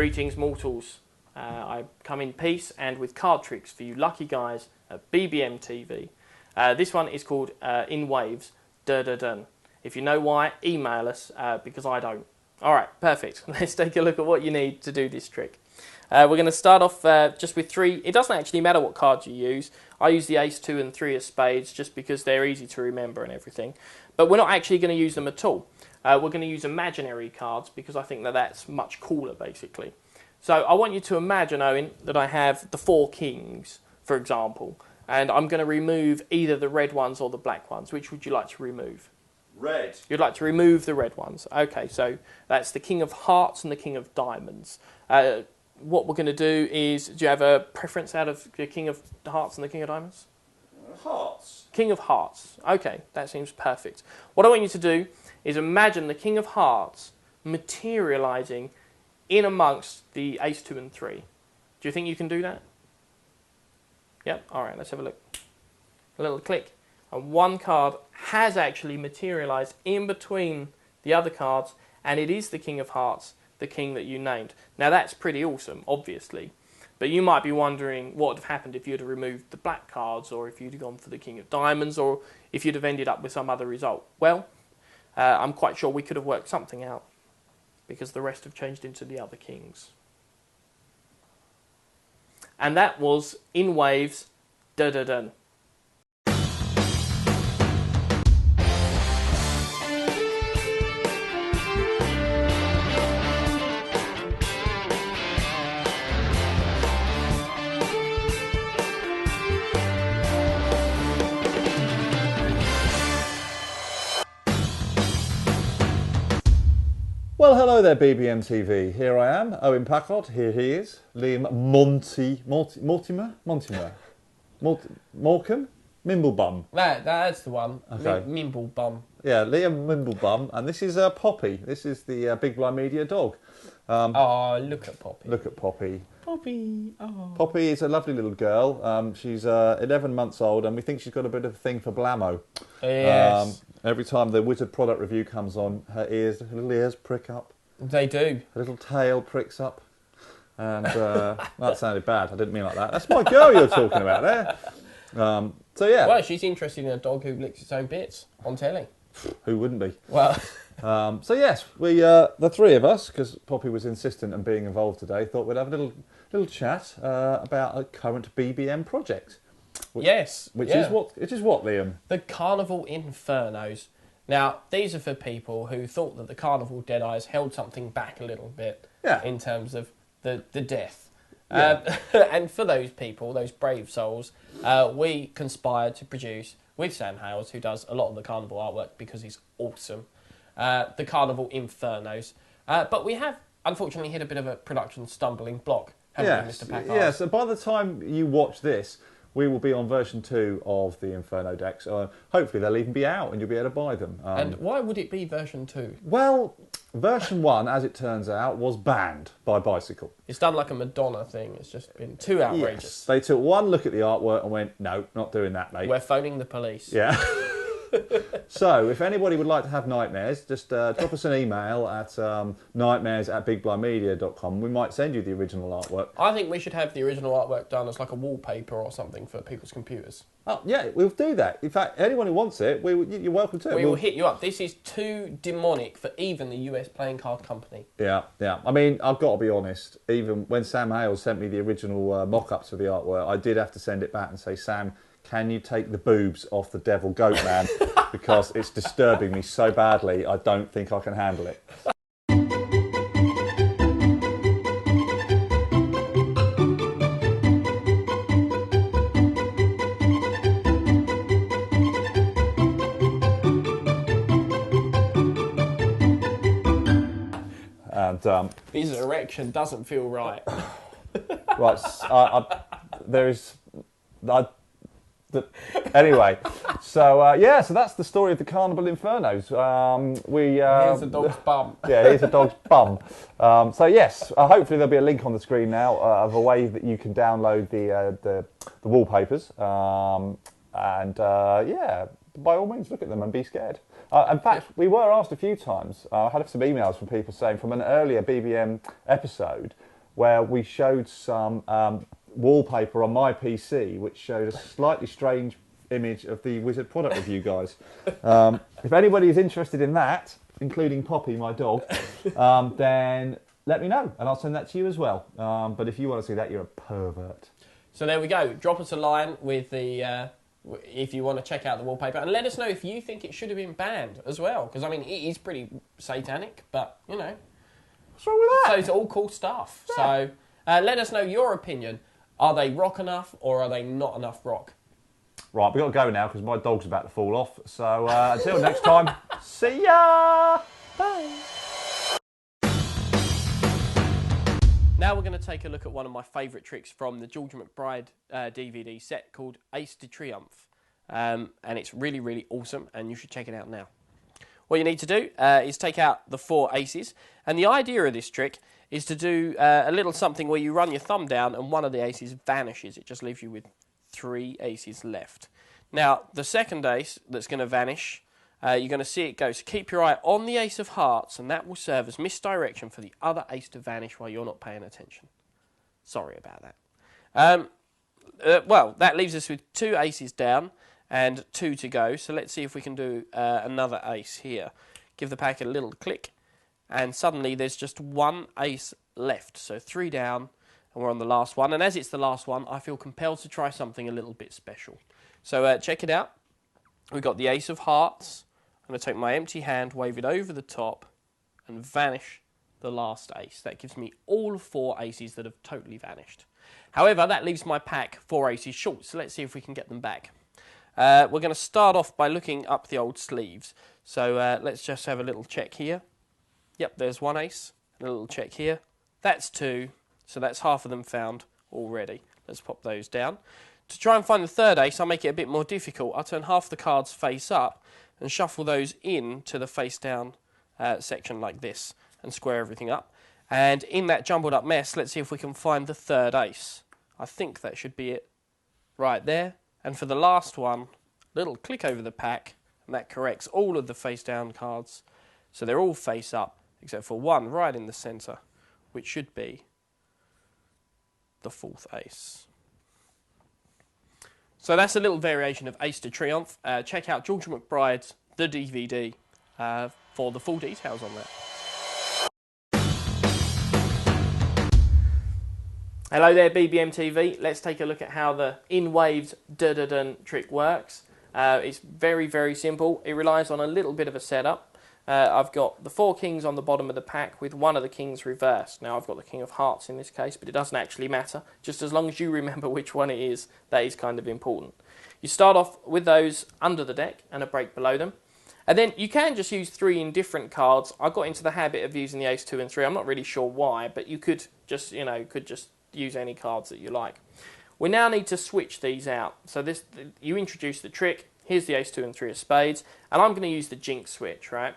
Greetings, mortals. I come in peace and with card tricks for you lucky guys at BBM TV. This one is called In Waves, Dun. If you know why, email us, because I don't. Alright, perfect. Let's take a look at what you need to do this trick. We're going to start off just with 3. It doesn't actually matter what cards you use. I use the Ace, 2 and 3 of spades just because they're easy to remember and everything. But we're not actually going to use them at all. We're going to use imaginary cards because I think that that's much cooler, basically. So I want you to imagine, Owen, that I have the 4 kings, for example, and I'm going to remove either the red ones or the black ones. Which would you like to remove? Red. You'd like to remove the red ones. Okay, so that's the king of hearts and the king of diamonds. What we're going to do is, do you have a preference out of the king of hearts and the king of diamonds? Hearts. King of hearts. Okay, that seems perfect. What I want you to do is imagine the king of hearts materialising in amongst the ace, 2 and 3. Do you think you can do that? Yep, alright, let's have a look. A little click. And one card has actually materialised in between the other cards, and it is the king of hearts, the king that you named. Now that's pretty awesome, obviously. But you might be wondering what would have happened if you'd have removed the black cards, or if you'd have gone for the king of diamonds, or if you'd have ended up with some other result. Well, I'm quite sure we could have worked something out, because the rest have changed into the other kings. And that was In Waves, Dun. Well, hello there, BBM TV. Here I am, Owen Packard. Here he is, Liam Morecambe? Mimblebum. That's the one. Okay. Mimblebum. Yeah, Liam Mimblebum. And this is Poppy. This is the Bigblindmedia dog. Oh, look at Poppy. Look at Poppy. Poppy. Oh. Poppy is a lovely little girl. She's 11 months old, and we think she's got a bit of a thing for blammo. Yes. Every time the Wizard product review comes on, her little ears prick up. They do. Her little tail pricks up. And that sounded bad. I didn't mean like that. That's my girl you're talking about there. So yeah. Well, she's interested in a dog who licks its own bits on telly. Who wouldn't be? Well. So yes, we the 3 of us, because Poppy was insistent on being involved today, thought we'd have a little chat about a current BBM project. Which is what, Liam? The Karnival Infernos. Now, these are for people who thought that the Karnival Deadeyes held something back a little bit in terms of the death. Yeah. And for those people, those brave souls, we conspired to produce, with Sam Hales, who does a lot of the Karnival artwork because he's awesome, the Karnival Infernos. But we have, unfortunately, hit a bit of a production stumbling block, haven't we, Mr. Packard? Yeah, so by the time you watch this, we will be on version 2 of the Inferno decks. Hopefully they'll even be out and you'll be able to buy them. And why would it be version 2? Well, version 1, as it turns out, was banned by Bicycle. It's done like a Madonna thing. It's just been too outrageous. Yes. They took one look at the artwork and went, no, not doing that, mate. We're phoning the police. Yeah. So, if anybody would like to have nightmares, just drop us an email at nightmares@bigblindmedia.com. We might send you the original artwork. I think we should have the original artwork done as like a wallpaper or something for people's computers. Oh, yeah, we'll do that. In fact, anyone who wants it, you're welcome to it. We will hit you up. This is too demonic for even the US playing card company. Yeah. I mean, I've got to be honest, even when Sam Hales sent me the original mock-ups for the artwork, I did have to send it back and say, Sam, can you take the boobs off the devil goat man? Because it's disturbing me so badly, I don't think I can handle it. And his erection doesn't feel right. right, anyway, so so that's the story of the Karnival Infernos. Here's a dog's bum. Yeah, here's a dog's bum. So yes, hopefully there'll be a link on the screen now of a way that you can download the wallpapers. By all means, look at them and be scared. In fact, we were asked a few times. I had some emails from people saying from an earlier BBM episode where we showed some wallpaper on my PC, which showed a slightly strange image of the Wizard product review, guys. If anybody is interested in that, including Poppy, my dog, then let me know, and I'll send that to you as well. But if you want to see that, you're a pervert. So there we go. Drop us a line with the if you want to check out the wallpaper, and let us know if you think it should have been banned as well. Because I mean, it is pretty satanic, but you know, what's wrong with that? So it's all cool stuff. Yeah. So let us know your opinion. Are they rock enough, or are they not enough rock? Right, we've got to go now because my dog's about to fall off. So until next time, see ya! Bye! Now we're going to take a look at one of my favourite tricks from the George McBride DVD set called Ace de Triomphe. And it's really, really awesome, and you should check it out now. What you need to do is take out the 4 aces, and the idea of this trick is to do a little something where you run your thumb down and one of the aces vanishes. It just leaves you with 3 aces left. Now, the second ace that's going to vanish, you're going to see it go. So keep your eye on the ace of hearts, and that will serve as misdirection for the other ace to vanish while you're not paying attention. Sorry about that. Well, that leaves us with 2 aces down and 2 to go. So let's see if we can do another ace here. Give the pack a little click, and suddenly there's just 1 ace left. So 3 down, and we're on the last one. And as it's the last one, I feel compelled to try something a little bit special. So check it out. We've got the ace of hearts. I'm going to take my empty hand, wave it over the top, and vanish the last ace. That gives me all 4 aces that have totally vanished. However, that leaves my pack 4 aces short, so let's see if we can get them back. We're going to start off by looking up the old sleeves. So let's just have a little check here. Yep, there's 1 ace. A little check here. That's 2, so that's half of them found already. Let's pop those down. To try and find the third ace, I'll make it a bit more difficult. I'll turn half the cards face up and shuffle those in to the face down section like this and square everything up. And in that jumbled up mess, let's see if we can find the third ace. I think that should be it right there. And for the last one, little click over the pack, and that corrects all of the face down cards. So they're all face up, except for 1 right in the centre, which should be the 4th ace. So that's a little variation of Ace de Triomphe. Check out George McBride's The DVD for the full details on that. Hello there, BBM TV. Let's take a look at how the In Waves da-da-dun trick works. It's very, very simple. It relies on a little bit of a setup. I've got the 4 kings on the bottom of the pack with 1 of the kings reversed. Now I've got the king of hearts in this case, but it doesn't actually matter. Just as long as you remember which one it is, that is kind of important. You start off with those under the deck and a break below them. And then you can just use 3 indifferent cards. I got into the habit of using the ace, 2 and 3. I'm not really sure why, but you could just, use any cards that you like. We now need to switch these out. So you introduce the trick. Here's the ace, 2 and 3 of spades, and I'm going to use the jinx switch, right?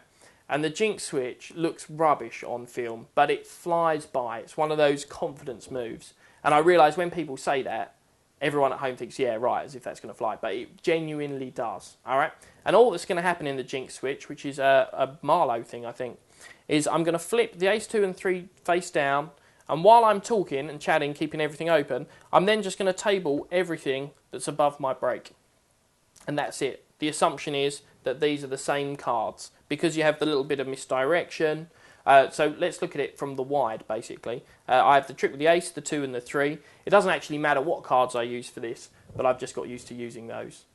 And the jinx switch looks rubbish on film, but it flies by. It's one of those confidence moves. And I realise when people say that, everyone at home thinks, yeah, right, as if that's going to fly. But it genuinely does, all right? And all that's going to happen in the jinx switch, which is a Marlowe thing, I think, is I'm going to flip the ace, 2 and 3 face down. And while I'm talking and chatting, keeping everything open, I'm then just going to table everything that's above my break. And that's it. The assumption is that these are the same cards because you have the little bit of misdirection. So let's look at it from the wide, basically. I have the trick with the ace, the 2 and the 3. It doesn't actually matter what cards I use for this, but I've just got used to using those.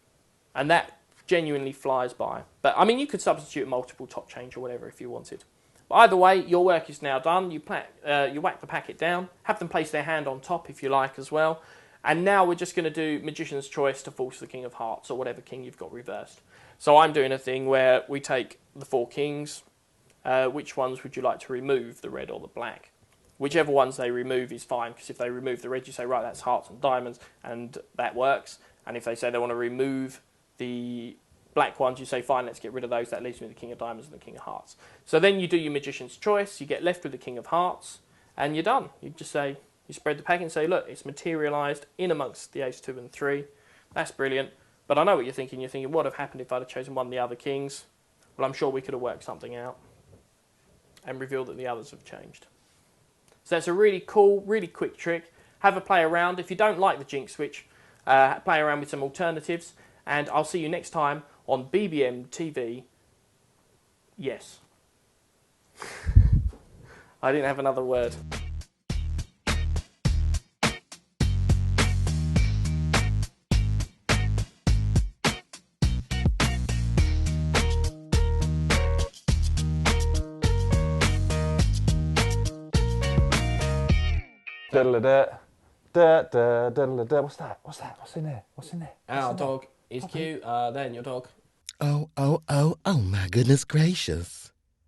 And that genuinely flies by. But, I mean, you could substitute multiple top change or whatever if you wanted. But either way, your work is now done. You whack the packet down, have them place their hand on top if you like as well. And now we're just going to do Magician's Choice to force the King of Hearts or whatever king you've got reversed. So I'm doing a thing where we take the 4 kings. Which ones would you like to remove, the red or the black? Whichever ones they remove is fine, because if they remove the red, you say, right, that's hearts and diamonds, and that works. And if they say they want to remove the black ones, you say, fine, let's get rid of those. That leaves me with the King of Diamonds and the King of Hearts. So then you do your Magician's Choice. You get left with the King of Hearts, and you're done. You just say, you spread the pack and say, look, it's materialised in amongst the ace, 2 and 3. That's brilliant. But I know what you're thinking. You're thinking, what would have happened if I'd have chosen one of the other kings? Well, I'm sure we could have worked something out and revealed that the others have changed. So that's a really cool, really quick trick. Have a play around. If you don't like the Jinx switch, play around with some alternatives. And I'll see you next time on BBM TV. Yes. I didn't have another word. What's that? What's in there? Our dog is cute. Then your dog. Oh, my goodness gracious.